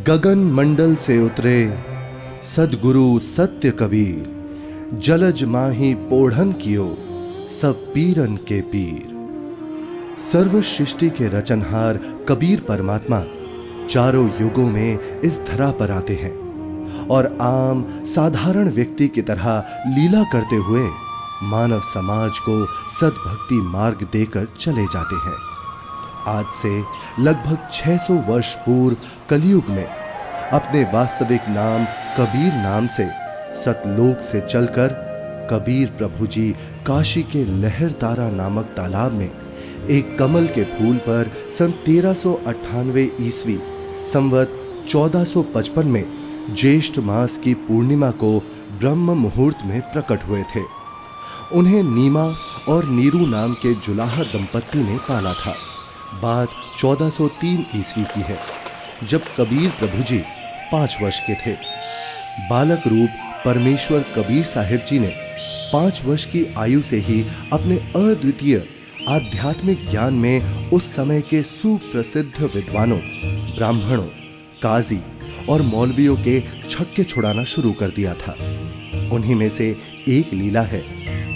गगन मंडल से उतरे सदगुरु सत्य कबीर, जलज माही पोढ़न कियो सब पीरन के पीर। सर्व सृष्टि के रचनहार कबीर परमात्मा चारों युगों में इस धरा पर आते हैं और आम साधारण व्यक्ति की तरह लीला करते हुए मानव समाज को सद्भक्ति मार्ग देकर चले जाते हैं। आज से लगभग 600 वर्ष पूर्व कलयुग में अपने वास्तविक नाम कबीर नाम से सतलोक से चलकर कबीर प्रभु जी काशी के लहरतारा नामक तालाब में एक कमल के फूल पर सन 1398 ईस्वी संवत 1455 में ज्येष्ठ मास की पूर्णिमा को ब्रह्म मुहूर्त में प्रकट हुए थे। उन्हें नीमा और नीरू नाम के जुलाहा दंपत्ति ने पाला था। बात 1403 ईस्वी की है, जब कबीर प्रभु जी 5 वर्ष के थे। बालक रूप परमेश्वर कबीर साहिब जी ने 5 वर्ष की आयु से ही अपने अद्वितीय आध्यात्मिक ज्ञान में उस समय के सुप्रसिद्ध विद्वानों, ब्राह्मणों, काजी और मौलवियों के छक्के छुड़ाना शुरू कर दिया था। उन्हीं में से एक लीला है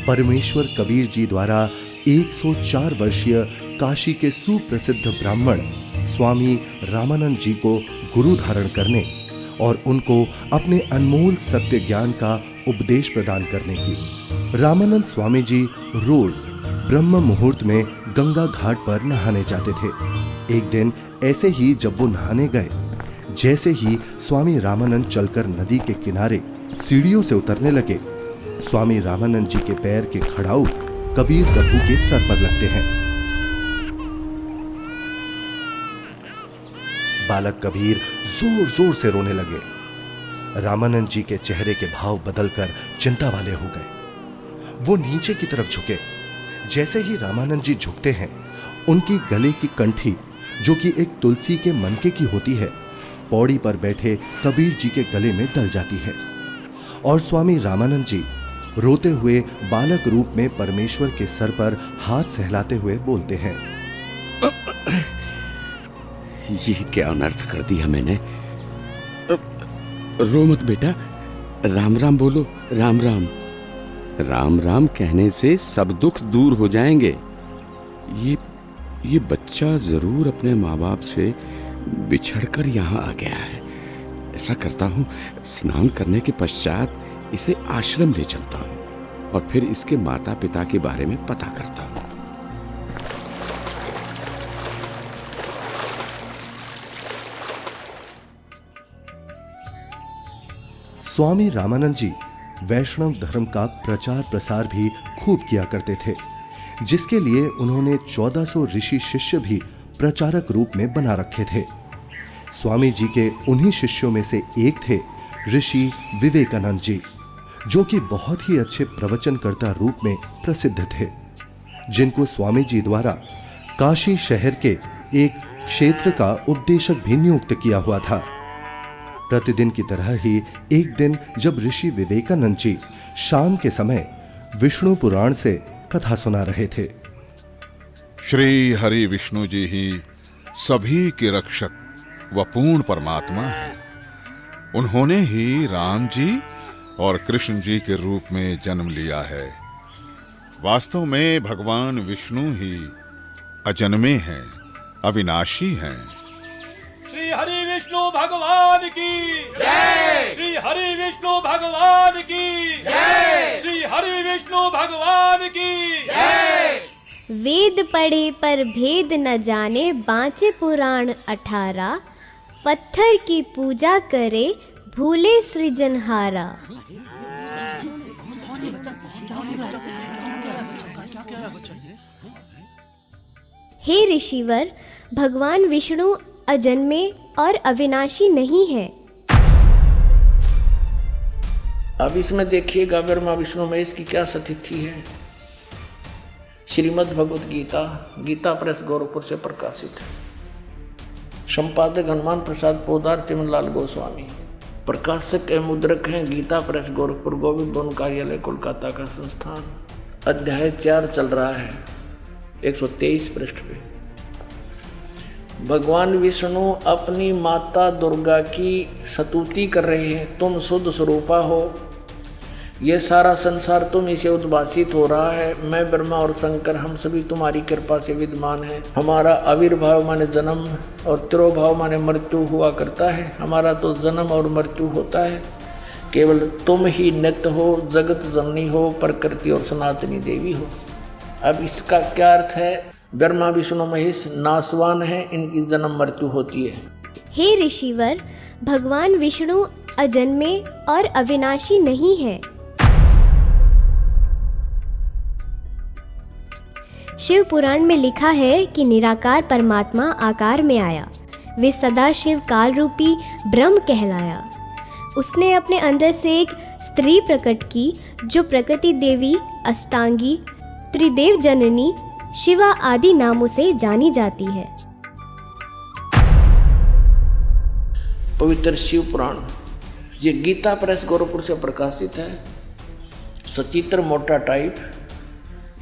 परमेश्वर कबीर जी द्वारा 104 वर्षीय काशी के सुप्रसिद्ध ब्राह्मण स्वामी रामानंद जी को गुरु धारण करने और उनको अपने अनमोल सत्य ज्ञान का उपदेश प्रदान करने की। रामानंद स्वामी जी रोज ब्रह्म मुहूर्त में गंगा घाट पर नहाने जाते थे। एक दिन ऐसे ही जब वो नहाने गए, जैसे ही स्वामी रामानंद चलकर नदी के किनारे सीढ़ियों से उतरने लगे, स्वामी रामानंद जी के पैर के खड़ाऊ कबीर प्रभु के सर पर लगते हैं। बालक कबीर जोर जोर से रोने लगे। रामानंद जी के चेहरे के भाव बदलकर चिंता वाले हो गए। वो नीचे की तरफ झुके। जैसे ही रामानंद जी झुकते हैं, उनकी गले की कंठी, जो कि एक तुलसी के मनके की होती है, पौड़ी पर बैठे कबीर जी के गले में डल जाती है और स्वामी रामानंद जी रोते हुए बालक रूप में परमेश्वर के सर पर हाथ सहलाते हुए बोलते हैं, ये क्या अनर्थ कर दिया मैंने। रो मत बेटा, राम राम बोलो। राम राम। राम राम कहने से सब दुख दूर हो जाएंगे। ये बच्चा जरूर अपने माँ बाप से बिछड़कर यहाँ आ गया है। ऐसा करता हूँ, स्नान करने के पश्चात इसे आश्रम ले चलता हूँ और फिर इसके माता पिता के बारे में पता करता हूँ। स्वामी रामानंद जी वैष्णव धर्म का प्रचार प्रसार भी खूब किया करते थे, जिसके लिए उन्होंने 1400 ऋषि शिष्य भी प्रचारक रूप में बना रखे थे। स्वामी जी के उन्हीं शिष्यों में से एक थे ऋषि विवेकानंद जी, जो कि बहुत ही अच्छे प्रवचनकर्ता रूप में प्रसिद्ध थे, जिनको स्वामी जी द्वारा काशी शहर के एक क्षेत्र का उपदेशक भी नियुक्त किया हुआ था। प्रतिदिन की तरह ही एक दिन जब ऋषि विवेकानंद जी शाम के समय विष्णु पुराण से कथा सुना रहे थे। श्री हरि विष्णु जी ही सभी के रक्षक व पूर्ण परमात्मा है। उन्होंने ही राम जी और कृष्ण जी के रूप में जन्म लिया है। वास्तव में भगवान विष्णु ही अजन्मे हैं, अविनाशी हैं। श्री हरि विष्णु भगवान की जय। श्री हरि विष्णु भगवान की जय। श्री हरि विष्णु भगवान की जय। वेद पढ़े पर भेद न जाने, बाँचे पुराण 18। पत्थर की पूजा करे, भूले सृजनहारा। हे ऋषिवर, भगवान विष्णु अजन्मे और अविनाशी नहीं है। अब इसमें देखिएगा ब्रह्मा विष्णु महेश की क्या स्थिति है। श्रीमद् भगवत गीता, गीता प्रेस गोरखपुर से प्रकाशित है। संपादक हनुमान प्रसाद पोदार, चिमनलाल गोस्वामी। प्रकाशक एवं मुद्रक हैं गीता प्रेस गोरखपुर, गोविंद भवन कार्यालय कोलकाता का संस्थान। अध्याय 4 चल रहा है, 123 पृष्ठ पे। भगवान विष्णु अपनी माता दुर्गा की स्तुति कर रहे हैं, तुम शुद्ध स्वरूपा हो, ये सारा संसार तुम इसे उद्भासित हो रहा है, मैं ब्रह्मा और शंकर हम सभी तुम्हारी कृपा से विद्यमान हैं। हमारा आविर्भाव माने जन्म और तिरोभाव माने मृत्यु हुआ करता है, हमारा तो जन्म और मृत्यु होता है, केवल तुम ही नित्य हो, जगत जननी हो, प्रकृति और सनातनी देवी हो। अब इसका क्या अर्थ है? ब्रह्मा विष्णु महेश नाशवान है, इनकी जन्म मृत्यु होती है। हे ऋषिवर, भगवान विष्णु अजन्मे और अविनाशी नहीं है। शिव पुराण में लिखा है कि निराकार परमात्मा आकार में आया, वे सदा शिव काल रूपी ब्रह्म कहलाया। उसने अपने अंदर से एक स्त्री प्रकट की जो प्रकृति देवी, अष्टांगी, त्रिदेव जननी, शिवा आदि नामों से जानी जाती है। पवित्र शिव पुराण ये गीता प्रेस गोरखपुर से प्रकाशित है, सचित्र मोटा टाइप,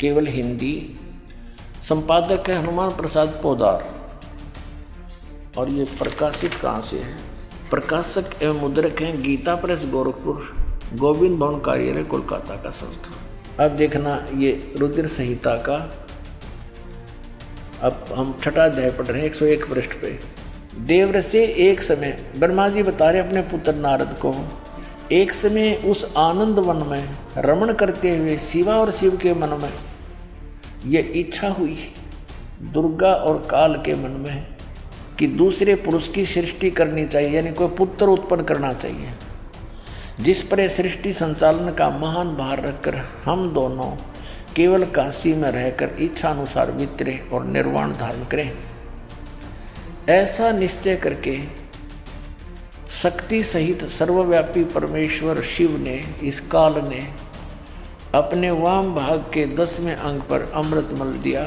केवल हिंदी। संपादक है हनुमान प्रसाद पोदार। और ये प्रकाशित कहाँ से है? प्रकाशक एवं मुद्रक हैं गीता प्रेस गोरखपुर, गोविंद भवन कार्यालय कोलकाता का संस्था। अब देखना ये रुद्र संहिता का, अब हम छठा अध्याय पढ़ रहे हैं 101 पृष्ठ पे। देवर से एक समय ब्रह्मा जी बता रहे अपने पुत्र नारद को, एक समय उस आनंद वन में रमण करते हुए शिवा और शिव के मन में ये इच्छा हुई, दुर्गा और काल के मन में, कि दूसरे पुरुष की सृष्टि करनी चाहिए, यानी कोई पुत्र उत्पन्न करना चाहिए, जिस पर सृष्टि संचालन का महान भार रखकर हम दोनों केवल काशी में रहकर इच्छा अनुसार वितरे और निर्वाण धारण करें। ऐसा निश्चय करके शक्ति सहित सर्वव्यापी परमेश्वर शिव ने, इस काल ने, अपने वाम भाग के 10वें अंग पर अमृत मल दिया।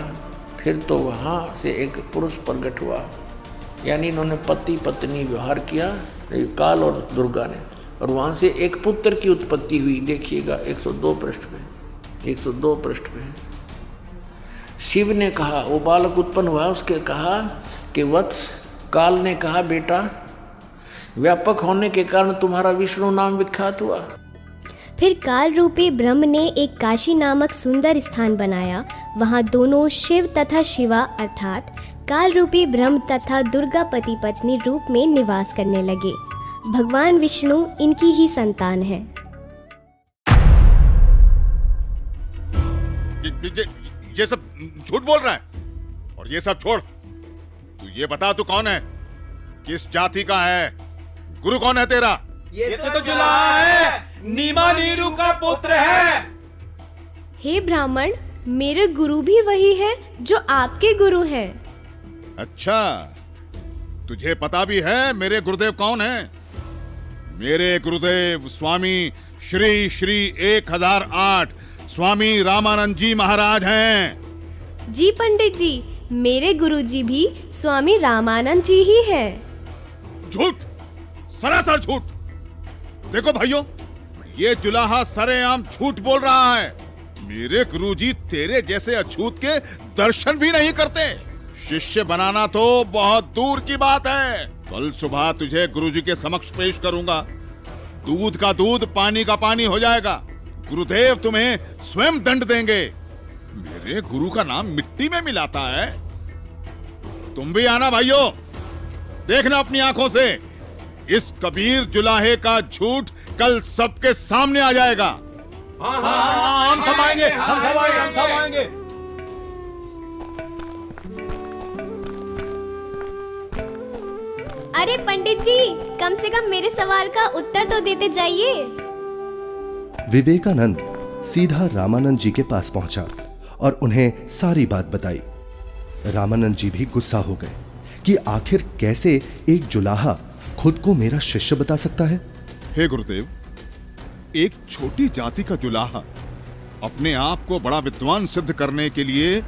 फिर तो वहाँ से एक पुरुष प्रकट हुआ, यानी इन्होंने पति पत्नी व्यवहार किया, काल और दुर्गा ने, और वहाँ से एक पुत्र की उत्पत्ति हुई। देखिएगा 102 पृष्ठ में, 102 पृष्ठ में शिव ने कहा, वो बालक उत्पन्न हुआ, उसके कहा कि वत्स, काल ने कहा बेटा, व्यापक होने के कारण तुम्हारा विष्णु नाम विख्यात हुआ। फिर काल रूपी ब्रह्म ने एक काशी नामक सुंदर स्थान बनाया। वहाँ दोनों शिव तथा शिवा अर्थात काल रूपी ब्रह्म तथा दुर्गा पति पत्नी रूप में निवास करने लगे। भगवान विष्णु इनकी ही संतान है। ये सब झूठ बोल रहा है, और ये सब छोड़, तू ये बता तू कौन है, किस जाति का है, गुरु कौन है तेरा? ये तो जुलाहा है, नीमा नीरू का पुत्र है। हे ब्राह्मण, मेरे गुरु भी वही है जो आपके गुरु हैं। अच्छा, तुझे पता भी है मेरे गुरुदेव कौन है? मेरे गुरुदेव स्वामी श्री श्री 1008 स्वामी रामानंद जी महाराज हैं। जी पंडित जी, मेरे गुरु जी भी स्वामी रामानंद जी ही हैं। झूठ, सरासर झूठ। देखो भाइयों, ये जुलाहा सरेआम झूठ बोल रहा है। मेरे गुरुजी तेरे जैसे अछूत के दर्शन भी नहीं करते। शिष्य बनाना तो बहुत दूर की बात है। कल सुबह तुझे गुरुजी के समक्ष पेश करूंगा। दूध का दूध, पानी का पानी हो जाएगा। गुरुदेव तुम्हें स्वयं दंड देंगे। मेरे गुरु का नाम मिट्टी में मिलाता है। तुम भी आना भाइयों, देखना अपनी आंखों से। इस कबीर जुलाहे का झूठ कल सबके सामने आ जाएगा। हाँ, हम सब आएंगे, हम सब आएंगे, हम सब आएंगे। अरे पंडित जी, कम से कम मेरे सवाल का उत्तर तो देते जाइए। विवेकानंद सीधा रामानंद जी के पास पहुंचा और उन्हें सारी बात बताई। रामानंद जी भी गुस्सा हो गए कि आखिर कैसे एक जुलाहा खुद को मेरा शिष्य बता सकता है। हे गुरुदेव, एक छोटी जाति का जुलाहा अपने आप को बड़ा विद्वान सिद्ध करने के लिए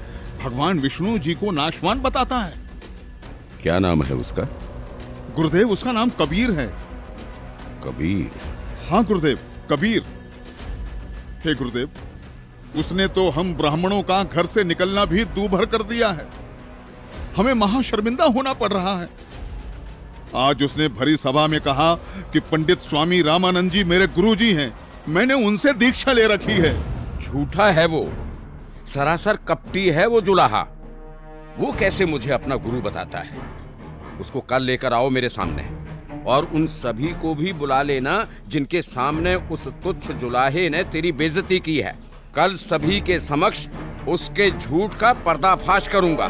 भगवान विष्णु जी को नाशवान बताता है। क्या नाम है उसका? गुरुदेव, उसका नाम कबीर है। कबीर? हाँ गुरुदेव, कबीर। हे गुरुदेव, उसने तो हम ब्राह्मणों का घर से निकलना भी दूभर कर दिया है। हमें महाशर्मिंदा होना पड़ रहा है। आज उसने भरी सभा में कहा कि पंडित स्वामी रामानंद जी मेरे गुरुजी हैं, मैंने उनसे दीक्षा ले रखी है। झूठा है वो, सरासर कपटी है वो जुलाहा। वो कैसे मुझे अपना गुरु बताता है? उसको कल लेकर आओ मेरे सामने, और उन सभी को भी बुला लेना जिनके सामने उस तुच्छ जुलाहे ने तेरी बेइज्जती की है। कल सभी के समक्ष उसके झूठ का पर्दाफाश करूंगा।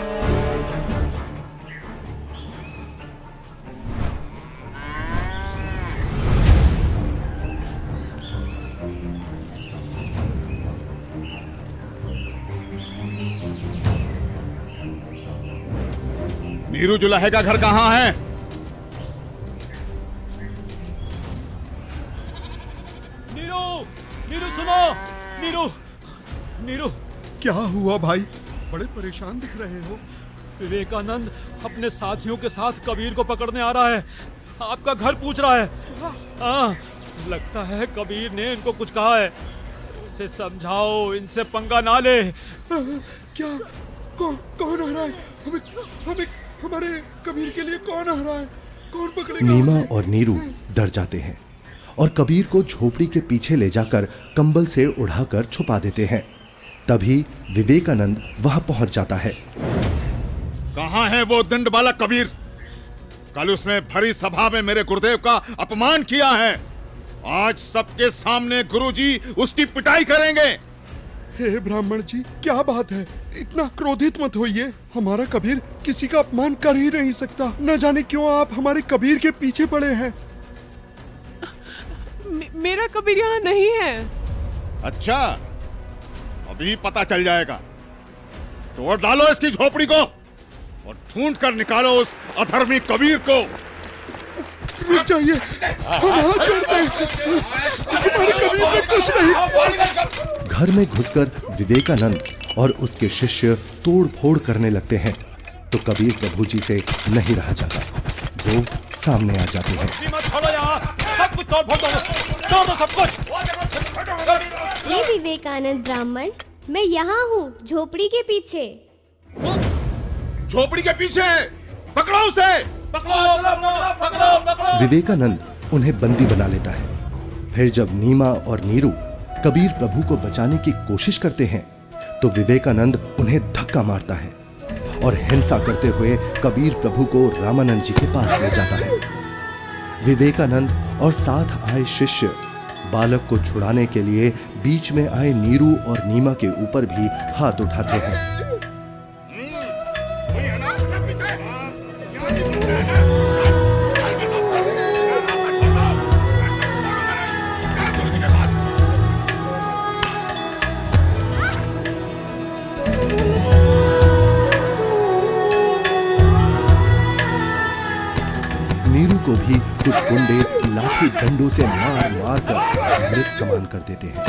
नीरू जुलाहे का घर कहाँ है? नीरू, नीरू सुनो, नीरू, नीरू। क्या हुआ भाई? बड़े परेशान दिख रहे हो। विवेकानंद अपने साथियों के साथ कबीर को पकड़ने आ रहा है। आपका घर पूछ रहा है। हाँ, लगता है कबीर ने इनको कुछ कहा है। उसे समझाओ, इनसे पंगा ना ले। क्या? कौन आ रहा है? हमें हमारे कबीर के लिए कौन आ रहा है? कौन पकड़ेगा? नीमा और नीरू डर जाते हैं और कबीर को झोपड़ी के पीछे ले जाकर कंबल से उड़ाकर छुपा देते हैं। तभी विवेकानंद वहां पहुंच जाता है। कहाँ है वो दंड वाला कबीर? कल उसने भरी सभा में मेरे गुरुदेव का अपमान किया है। आज सबके सामने गुरुजी उसकी पिटाई करेंगे। हे ब्राह्मण जी, क्या बात है? इतना क्रोधित मत होइए। हमारा कबीर किसी का अपमान कर ही नहीं सकता। न जाने क्यों आप हमारे कबीर के पीछे पड़े हैं। मेरा कबीर यहाँ नहीं है। अच्छा, अभी पता चल जाएगा। तोड़ डालो इसकी झोपड़ी को और ढूंढ कर निकालो उस अधर्मी कबीर को। रुक जाइए, हम हाथ जोड़ते हैं। हमारे कबीर में कुछ नहीं। घर में घुसकर विवेकानंद और उसके शिष्य तोड़ फोड़ करने लगते हैं तो कबीर प्रभु जी से नहीं रहा जाता। वो सामने आ जाते हैं। मत छोड़ो यहाँ, सब कुछ तोड़ फोड़ दो, सब कुछ। ये विवेकानंद ब्राह्मण, मैं यहाँ हूँ झोपड़ी के पीछे। झोपड़ी के पीछे पकड़ो उसे। पकड़ो। विवेकानंद उन्हें बंदी बना लेता है। फिर जब नीमा और नीरू कबीर प्रभु को बचाने की कोशिश करते हैं तो विवेकानंद उन्हें धक्का मारता है और हिंसा करते हुए कबीर प्रभु को रामानंद जी के पास ले जाता है। विवेकानंद और साथ आए शिष्य बालक को छुड़ाने के लिए बीच में आए नीरू और नीमा के ऊपर भी हाथ उठाते हैं। नीरू को भी कुछ गुंडे लाठी डंडों से मार मार कर मृत समान कर देते हैं।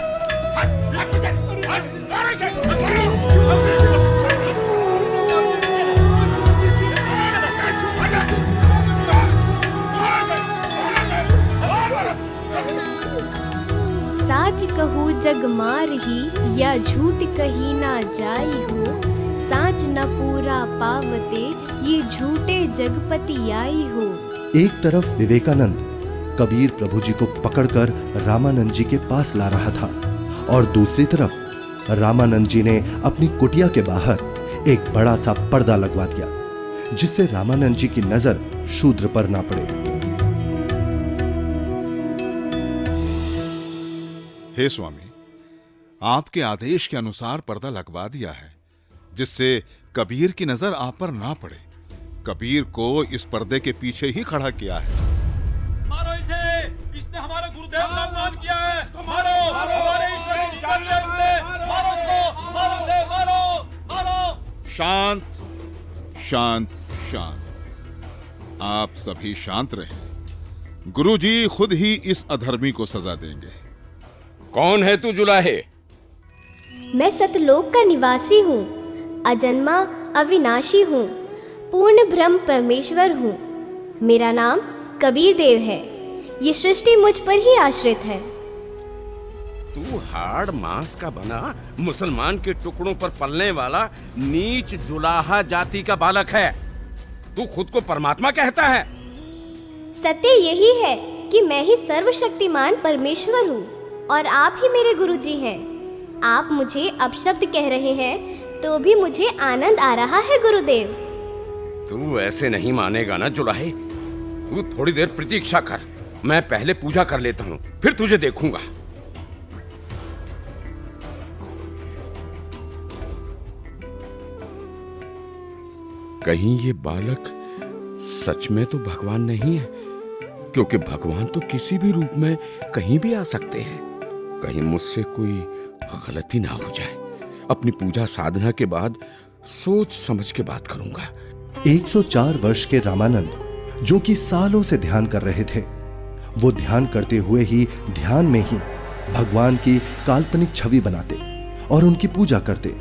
साच कहू जग मार ही, या झूठ कही ना जाई हो। साच न पूरा पावते, ये झूठे जगपति आई हो। एक तरफ विवेकानंद कबीर प्रभु जी को पकड़कर रामानंद जी के पास ला रहा था और दूसरी तरफ रामानंद जी ने अपनी कुटिया के बाहर एक बड़ा सा पर्दा लगवा दिया जिससे रामानंद जी की नजर शूद्र पर ना पड़े। हे स्वामी, आपके आदेश के अनुसार पर्दा लगवा दिया है जिससे कबीर की नजर आप पर ना पड़े। कबीर को इस पर्दे के पीछे ही खड़ा किया है। मारो इसे, इसने हमारे गुरुदेव का अपमान किया है। मारो, हमारे ईश्वर की निंदा की है इसने। मारो इसको, मारो इसे, मारो। शांत शांत शांत। आप सभी शांत रहें। गुरुजी खुद ही इस अधर्मी को सजा देंगे। कौन है तू जुलाहे? मैं सतलोक का निवासी हूँ, अजन्मा अविनाशी हूँ, पूर्ण ब्रह्म परमेश्वर हूँ। मेरा नाम कबीर देव है। ये सृष्टि मुझ पर ही आश्रित है। तू हाड़ मांस का बना मुसलमान के टुकड़ों पर पलने वाला नीच जुलाहा जाति का बालक है। तू खुद को परमात्मा कहता है। सत्य यही है कि मैं ही सर्वशक्तिमान परमेश्वर हूँ और आप ही मेरे गुरुजी हैं। आप मुझे अपशब्द कह रहे हैं तो भी मुझे आनंद आ रहा है गुरुदेव। तू ऐसे नहीं मानेगा ना जुलाहे। तू थोड़ी देर प्रतीक्षा कर, मैं पहले पूजा कर लेता हूँ, फिर तुझे देखूंगा। कहीं ये बालक सच में तो भगवान नहीं है, क्योंकि भगवान तो किसी भी रूप में कहीं भी आ सकते हैं। कहीं मुझसे कोई गलती ना हो जाए। अपनी पूजा साधना के बाद सोच समझ के बात करूंगा। 104 वर्ष के रामानंद, जो कि सालों से ध्यान कर रहे थे, वो ध्यान करते हुए ही ध्यान में ही भगवान की काल्पनिक छवि बनाते और उनकी पूजा करते।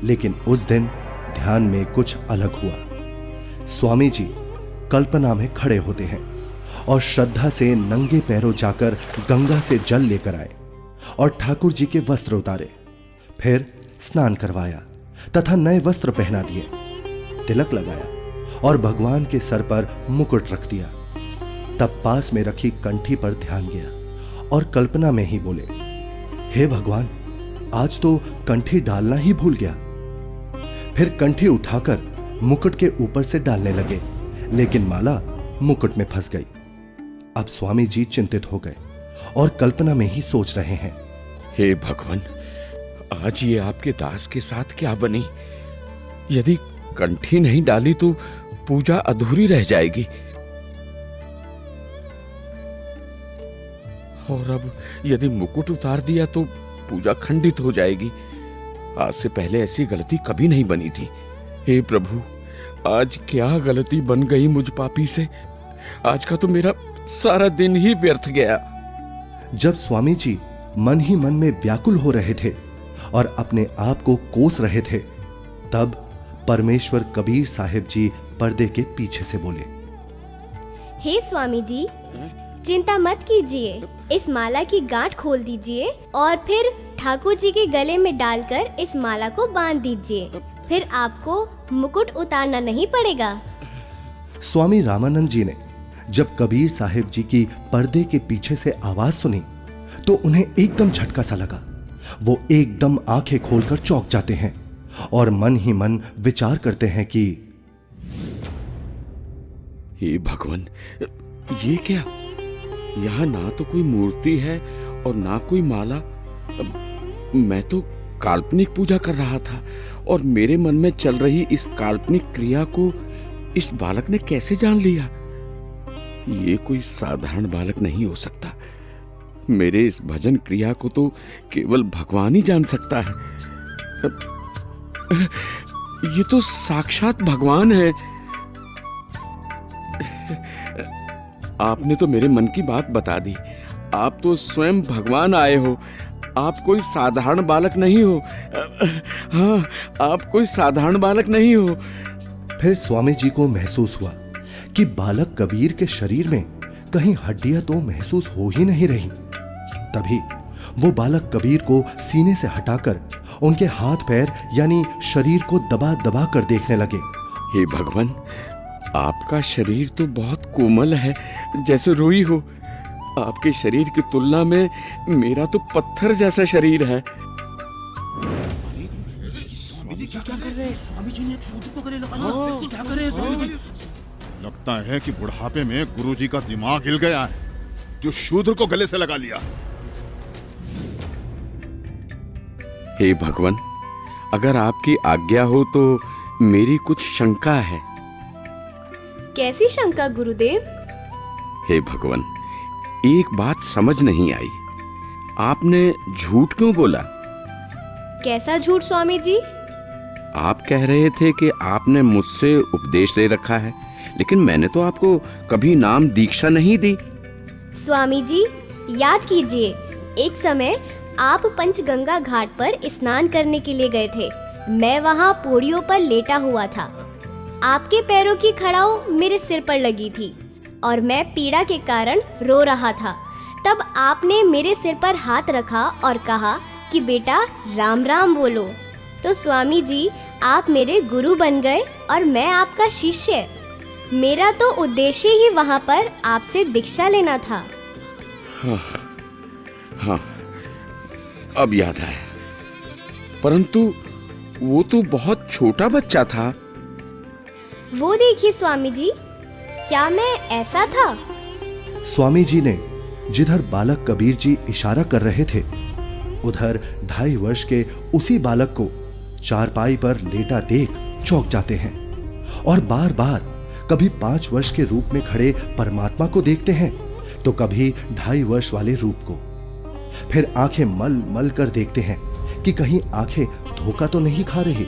लेकिन उस दिन ध्यान में कुछ अलग हुआ। स्वामी जी कल्पना में खड़े होते हैं और श्रद्धा से नंगे पैरों जाकर गंगा से जल लेकर आए और ठाकुर जी के वस्त्र उतारे, फिर स्नान करवाया तथा नए वस्त्र पहना दिए, तिलक लगाया और भगवान के सर पर मुकुट रख दिया। तब पास में रखी कंठी पर ध्यान गया और कल्पना में ही बोले, हे भगवान, आज तो कंठी डालना ही भूल गया। फिर कंठी उठाकर मुकुट के ऊपर से डालने लगे, लेकिन माला मुकुट में फंस गई। अब स्वामी जी चिंतित हो गए और कल्पना में ही सोच रहे हैं, हे भगवान, आज ये आपके दास के साथ क्या बनी? यदि कंठी नहीं डाली तो पूजा अधूरी रह जाएगी, और अब यदि मुकुट उतार दिया तो पूजा खंडित हो जाएगी। आज से पहले ऐसी गलती कभी नहीं बनी थी। हे प्रभु, आज क्या गलती बन गई मुझ पापी से? आज का तो मेरा सारा दिन ही व्यर्थ गया। जब स्वामी जी मन ही मन में व्याकुल हो रहे थे और अपने आप को कोस रहे थे, तब परमेश्वर कबीर साहिब जी पर्दे के पीछे से बोले, हे स्वामी जी, चिंता मत कीजिए, इस माला की गांठ खोल दीजिए और फिर ठाकुर जी के गले में डालकर इस माला को बांध दीजिए, फिर आपको मुकुट उतारना नहीं पड़ेगा। स्वामी रामानंद जी ने जब कबीर साहिब जी की पर्दे के पीछे से आवाज सुनी तो उन्हें एकदम झटका सा लगा। वो एकदम आंखें खोलकर चौंक जाते हैं और मन ही मन विचार करते हैं कि हे भगवान, ये क्या? यहाँ ना तो कोई मूर्ति है और ना कोई माला। मैं तो काल्पनिक पूजा कर रहा था और मेरे मन में चल रही इस काल्पनिक क्रिया को इस बालक ने कैसे जान लिया? ये कोई साधारण बालक नहीं हो सकता। मेरे इस भजन क्रिया को तो केवल भगवान ही जान सकता है। ये तो साक्षात भगवान है। आपने तो मेरे मन की बात बता दी। आप तो स्वयं भगवान आए हो। आप कोई साधारण बालक नहीं हो। हाँ, आप कोई साधारण बालक नहीं हो। फिर स्वामी जी को महसूस हुआ कि बालक कबीर के शरीर में कहीं हड्डियां तो महसूस हो ही नहीं रही। तभी वो बालक कबीर को सीने से हटाकर उनके हाथ पैर यानी शरीर को दबा दबा कर देखने लगे। हे भगवान, आपका शरीर तो बहुत कोमल है, जैसे रुई हो। आपके शरीर की तुलना में मेरा तो पत्थर जैसा शरीर है। लगता है कि बुढ़ापे में गुरुजी का दिमाग हिल गया है, जो शूद्र को गले से लगा लिया। हे भगवान, अगर आपकी आज्ञा हो तो मेरी कुछ शंका है। कैसी शंका गुरुदेव? हे भगवान, एक बात समझ नहीं आई। आपने झूठ क्यों बोला? कैसा झूठ स्वामी जी? आप कह रहे थे कि आपने मुझसे उपदेश ले रखा है, लेकिन मैंने तो आपको कभी नाम दीक्षा नहीं दी। स्वामी जी, याद कीजिए, एक समय आप पंचगंगा घाट पर स्नान करने के लिए गए थे। मैं वहाँ पौड़ियों पर लेटा हुआ था। आपके पैरों की खड़ाऊ मेरे सिर पर लगी थी और मैं पीड़ा के कारण रो रहा था। तब आपने मेरे सिर पर हाथ रखा और कहा कि बेटा राम राम बोलो। तो स्वामी जी, आप मेरे गुरु बन गए और मैं आपका शिष्य। मेरा तो उद्देश्य ही वहां पर आपसे दीक्षा लेना था। हाँ, अब याद आया। परंतु वो तो बहुत छोटा बच्चा था। वो देखिए स्वामी जी, क्या मैं ऐसा था? स्वामी जी ने जिधर बालक कबीर जी इशारा कर रहे थे, उधर 2.5 वर्ष के उसी बालक को चारपाई पर लेटा देख चौंक जाते हैं और बार बार कभी 5 वर्ष के रूप में खड़े परमात्मा को देखते हैं तो कभी 2.5 वर्ष वाले रूप को। फिर आंखें मल मल कर देखते हैं कि कहीं आंखें धोखा तो नहीं खा रही।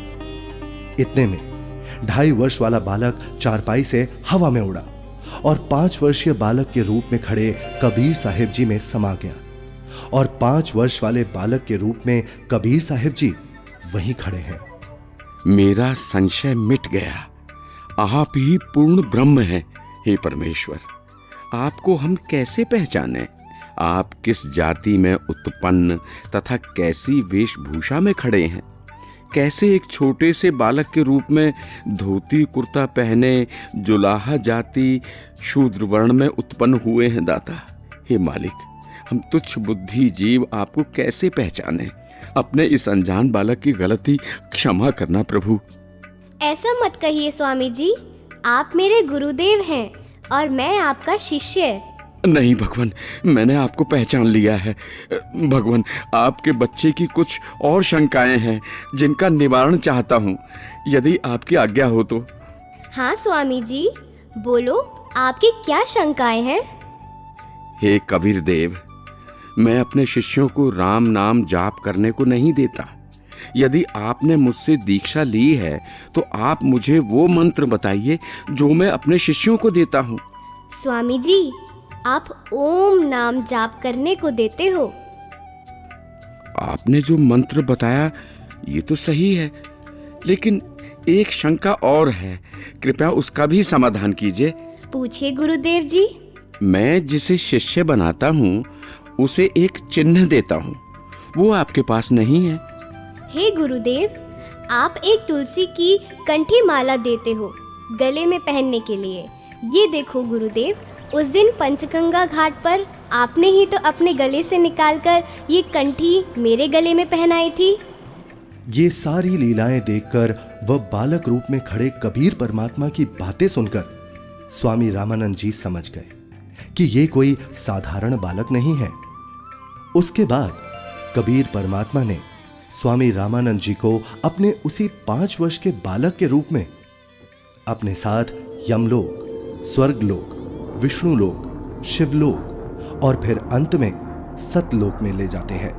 इतने में 2.5 वर्ष वाला बालक चारपाई से हवा में उड़ा और 5 वर्षीय बालक के रूप में खड़े कबीर साहिब जी में समा गया और 5 वर्ष वाले बालक के रूप में कबीर साहिब जी वहीं खड़े हैं। मेरा संशय मिट गया। आप ही पूर्ण ब्रह्म हैं, हे परमेश्वर। आपको हम कैसे पहचानें? आप किस जाति में उत्पन्न तथा कैसी वेशभूषा में खड़े हैं? कैसे एक छोटे से बालक के रूप में धोती कुर्ता पहने जुलाहा जाति शूद्र वर्ण में उत्पन्न हुए हैं दाता? हे मालिक, हम तुच्छ बुद्धि जीव आपको कैसे पहचाने? अपने इस अनजान बालक की गलती क्षमा करना प्रभु। ऐसा मत कहिए स्वामी जी, आप मेरे गुरुदेव हैं और मैं आपका शिष्य। नहीं भगवान, मैंने आपको पहचान लिया है। भगवान, आपके बच्चे की कुछ और शंकाएं हैं जिनका निवारण चाहता हूँ, यदि आपकी आज्ञा हो तो। हाँ स्वामी जी, बोलो, आपकी क्या शंकाएं हैं? हे कबीर देव, मैं अपने शिष्यों को राम नाम जाप करने को नहीं देता। यदि आपने मुझसे दीक्षा ली है तो आप मुझे वो मंत्र बताइए जो मैं अपने शिष्यों को देता हूँ। स्वामी जी, आप ओम नाम जाप करने को देते हो। आपने जो मंत्र बताया ये तो सही है, लेकिन एक शंका और है, कृपया उसका भी समाधान कीजिए। पूछिए गुरुदेव जी। मैं जिसे शिष्य बनाता हूँ उसे एक चिन्ह देता हूँ, वो आपके पास नहीं है। हे गुरुदेव, आप एक तुलसी की कंठी माला देते हो गले में पहनने के लिए। ये देखो गुरुदेव, उस दिन पंचगंगा घाट पर आपने ही तो अपने गले से निकालकर ये कंठी मेरे गले में पहनाई थी। ये सारी लीलाएं देखकर वह बालक रूप में खड़े कबीर परमात्मा की बातें सुनकर स्वामी रामानंद जी समझ गए कि ये कोई साधारण बालक नहीं है। उसके बाद कबीर परमात्मा ने स्वामी रामानंद जी को अपने उसी 5 वर्ष के बालक के रूप में अपने साथ यमलोक, स्वर्गलोक, विष्णुलोक, शिवलोक और फिर अंत में सतलोक में ले जाते हैं।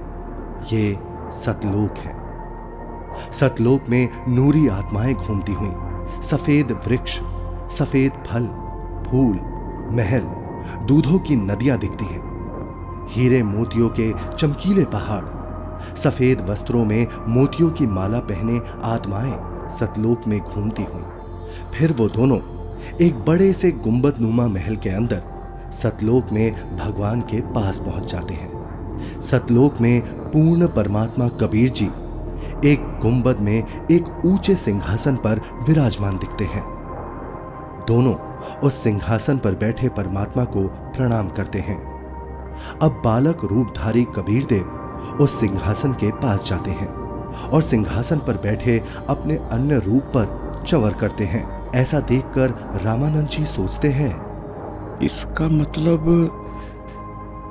ये सतलोक है। सतलोक में नूरी आत्माएं घूमती हुई, सफेद वृक्ष, सफेद फल, फूल, महल, दूधों की नदियां दिखती हैं, हीरे मोतियों के चमकीले पहाड़, सफेद वस्त्रों में मोतियों की माला पहने आत्माएं सतलोक में घूमती हुई। फिर वो दोनों एक बड़े से गुंबदनुमा महल के अंदर सतलोक में भगवान के पास पहुंच जाते हैं। सतलोक में पूर्ण परमात्मा कबीर जी एक गुंबद में एक ऊंचे सिंहासन पर विराजमान दिखते हैं। दोनों उस सिंहासन पर बैठे परमात्मा को प्रणाम करते हैं। अब बालक रूपधारी कबीर देव उस सिंहासन के पास जाते हैं और सिंहासन पर बैठे अपने अन्य रूप पर चवर करते हैं। ऐसा देखकर रामानंद जी सोचते हैं, इसका मतलब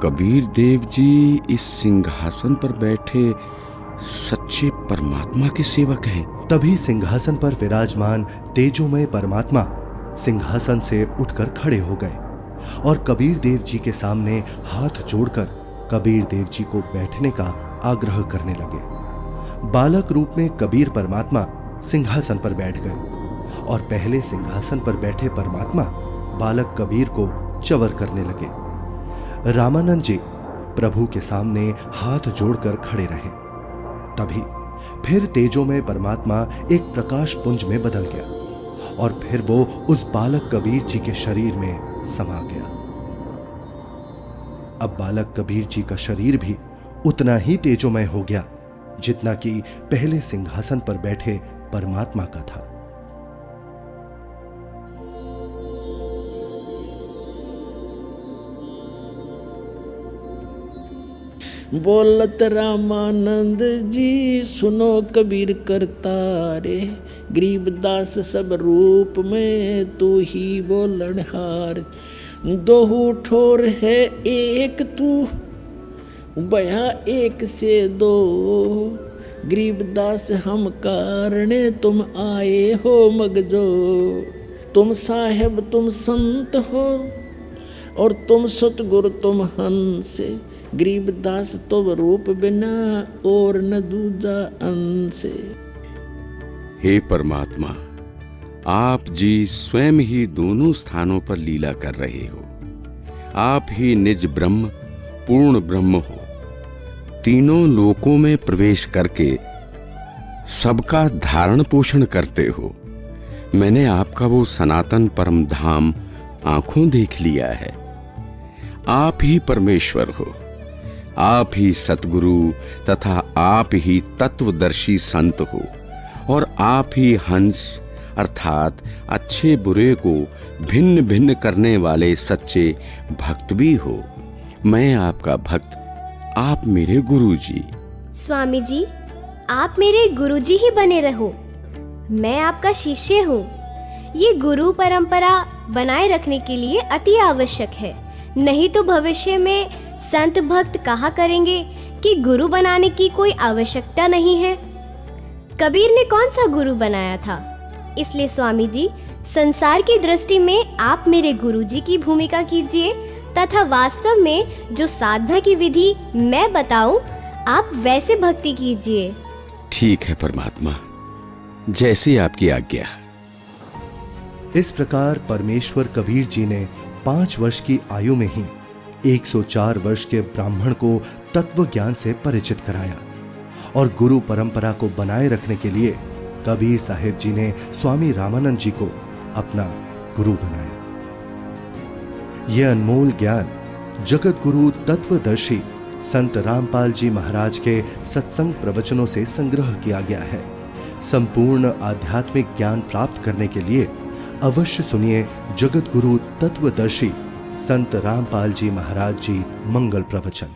कबीर देव जी इस सिंहासन पर बैठे सच्चे परमात्मा के सेवक हैं। तभी सिंहासन पर विराजमान तेजोमय परमात्मा सिंहासन से उठकर खड़े हो गए और कबीर देव जी के सामने हाथ जोड़कर कबीर देव जी को बैठने का आग्रह करने लगे। बालक रूप में कबीर परमात्मा सिंहासन पर बैठ गए और पहले सिंहासन पर बैठे परमात्मा बालक कबीर को चवर करने लगे। रामानंद जी प्रभु के सामने हाथ जोड़कर खड़े रहे। तभी फिर तेजोमय परमात्मा एक प्रकाश पुंज में बदल गया और फिर वो उस बालक कबीर जी के शरीर में समा गया। अब बालक कबीर जी का शरीर भी उतना ही तेजोमय हो गया जितना कि पहले सिंहासन पर बैठे परमात्मा का था। बोलत रामानंद जी सुनो कबीर करतारे, गरीबदास सब रूप में तू ही बोलनहार। दोहू ठोर है एक तू बया एक से दो, गरीबदास हम कारणे तुम आए हो मगजो। तुम साहेब तुम संत हो और तुम सतगुरु तुम हंस, गरीबदास तुम रूप बिना और न दूजा अंश। हे परमात्मा, आप जी स्वयं ही दोनों स्थानों पर लीला कर रहे हो। आप ही निज ब्रह्म पूर्ण ब्रह्म हो। तीनों लोकों में प्रवेश करके सबका धारण पोषण करते हो। मैंने आपका वो सनातन परम धाम आंखों देख लिया है। आप ही परमेश्वर हो, आप ही सतगुरु तथा आप ही तत्वदर्शी संत हो, और आप ही हंस अर्थात अच्छे बुरे को भिन्न भिन्न करने वाले सच्चे भक्त भी हो। मैं आपका भक्त, आप मेरे गुरुजी। स्वामी जी, आप मेरे गुरुजी ही बने रहो। मैं आपका शिष्य हूँ। ये गुरु परंपरा बनाए रखने के लिए अति आवश्यक है, नहीं तो भविष्य में संत भक्त कहा करेंगे कि गुरु बनाने की कोई आवश्यकता नहीं है। कबीर ने कौन सा गुरु बनाया था? इसलिए स्वामी जी, संसार की दृष्टि में आप मेरे गुरुजी की भूमिका कीजिए, तथा वास्तव में जो साधना की विधि मैं बताऊं, आप वैसे भक्ति कीजिए। ठीक है परमात्मा, जैसी आपकी आज्ञा। इस प्रकार परमेश्वर कबीर जी ने 5 वर्ष की आयु में ही 104 वर्ष के ब्राह्मण को तत्व ज्ञान से परिचित कराया, और गुरु परंपरा को बनाए रखने के लिए कबीर साहेब जी ने स्वामी रामानंद जी को अपना गुरु बनाया। यह अनमोल ज्ञान जगत गुरु तत्वदर्शी संत रामपाल जी महाराज के सत्संग प्रवचनों से संग्रह किया गया है। संपूर्ण आध्यात्मिक ज्ञान प्राप्त करने के लिए अवश्य सुनिए जगत गुरु तत्वदर्शी संत रामपाल जी महाराज जी मंगल प्रवचन।